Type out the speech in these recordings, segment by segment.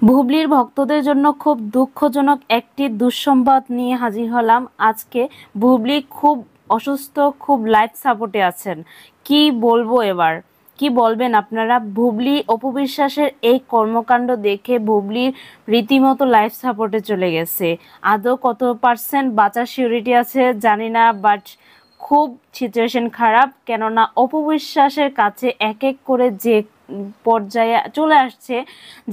বুবলির ভক্তদের জন্য খুব দুঃখজনক একটি দুঃসংবাদ নিয়ে হাজির হলাম আজকে। বুবলি খুব অসুস্থ, খুব লাইফ সাপোর্টে আছেন। কি বলবো এবার, কি বলবেন আপনারা? বুবলি অপু বিশ্বাসের এই কর্মকাণ্ড দেখে বুবলির রীতিমতো লাইফ সাপোর্টে চলে গেছে। আদৌ কত পার্সেন্ট বাঁচার সিউরিটি আছে জানি না, বাট খুব সিচুয়েশন খারাপ। কেননা অপু বিশ্বাসের কাছে এক এক করে যে পর্যায়ে চলে আসছে,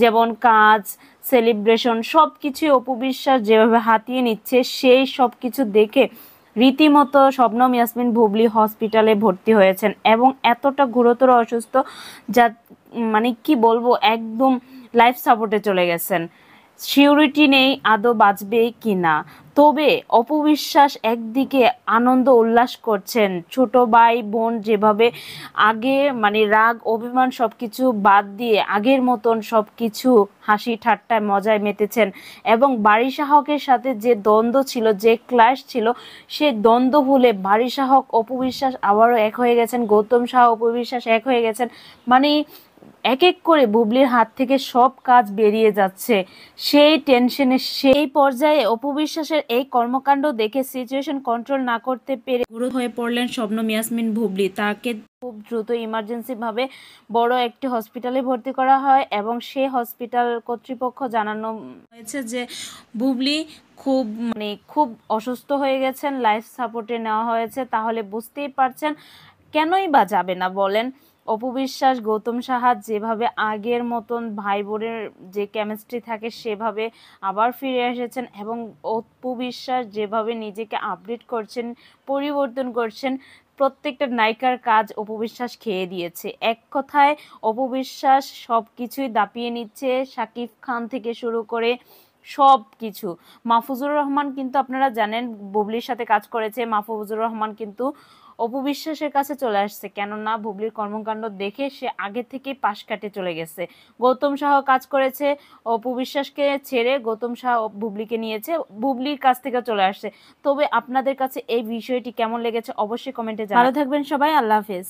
যেমন কাজ, সেলিব্রেশন, সব কিছুই অপু বিশ্বাস যেভাবে হাতিয়ে নিচ্ছে, সেই সব কিছু দেখে রীতিমতো শবনম ইয়াসমিন বুবলি হসপিটালে ভর্তি হয়েছেন এবং এতটা গুরুতর অসুস্থ যা মানে কি বলবো, একদম লাইফ সাপোর্টে চলে গেছেন। সিউরিটি নেই আদৌ বাঁচবে কি না। তবে অপু বিশ্বাস একদিকে আনন্দ উল্লাস করছেন, ছোট ভাই বোন যেভাবে আগে রাগ অভিমান সবকিছু বাদ দিয়ে আগের মতন সবকিছু হাসি ঠাট্টায় মজায় মেতেছেন। এবং বাড়ি সাহকের সাথে যে দ্বন্দ্ব ছিল, যে ক্লাশ ছিল, সে দ্বন্দ্ব ভুলে বাড়ি সাহক অপু বিশ্বাস আবারও এক হয়ে গেছেন, গৌতম সাহা অপু বিশ্বাস এক হয়ে গেছেন। মানে এক এক করে বুবলির হাত থেকে সব কাজ বেরিয়ে যাচ্ছে। সেই টেনশনে সেই পর্যায়ে অপু বিশ্বাসের এই কর্মকাণ্ড দেখে সিচুয়েশন কন্ট্রোল না করতে পেরে গুরু হয়ে পড়লেন শবনম ইয়াসমিন বুবলি। তাকে খুব দ্রুত ইমার্জেন্সি ভাবে বড় একটি হসপিটালে ভর্তি করা হয় এবং সেই হসপিটাল কর্তৃপক্ষ জানানো হয়েছে যে বুবলি খুব খুব অসুস্থ হয়ে গেছেন, লাইফ সাপোর্টে নেওয়া হয়েছে। তাহলে বুঝতেই পারছেন কেনই বা যাবে না বলেন। অপু বিশ্বাস গৌতম সাহা যেভাবে আগের মতন ভাই বোনের যে কেমিস্ট্রি থাকে সেভাবে আবার ফিরে এসেছেন এবং অপু বিশ্বাস যেভাবে নিজেকে আপডেট করছেন, পরিবর্তন করছেন, প্রত্যেকটা নায়িকার কাজ অপু বিশ্বাস খেয়ে দিয়েছে। এক কথায় অপু বিশ্বাস সব কিছুই দাপিয়ে নিচ্ছে, শাকিব খান থেকে শুরু করে সব কিছু। মাহফুজুর রহমান কিন্তু আপনারা জানেন বুবলির সাথে কাজ করেছে, মাহফুজুর রহমান কিন্তু অপু বিশ্বাসের কাছে চলে আসছে, কেননা বুবলির কর্মকাণ্ড দেখে সে আগে থেকেই পাশ কাটে চলে গেছে। গৌতম সাহ কাজ করেছে, অপু বিশ্বাসকে ছেড়ে গৌতম সাহ বুবলিকে নিয়েছে, বুবলির কাছ থেকে চলে আসছে। তবে আপনাদের কাছে এই বিষয়টি কেমন লেগেছে অবশ্যই কমেন্টে জানাবেন। ভালো থাকবেন সবাই, আল্লাহ হাফেজ।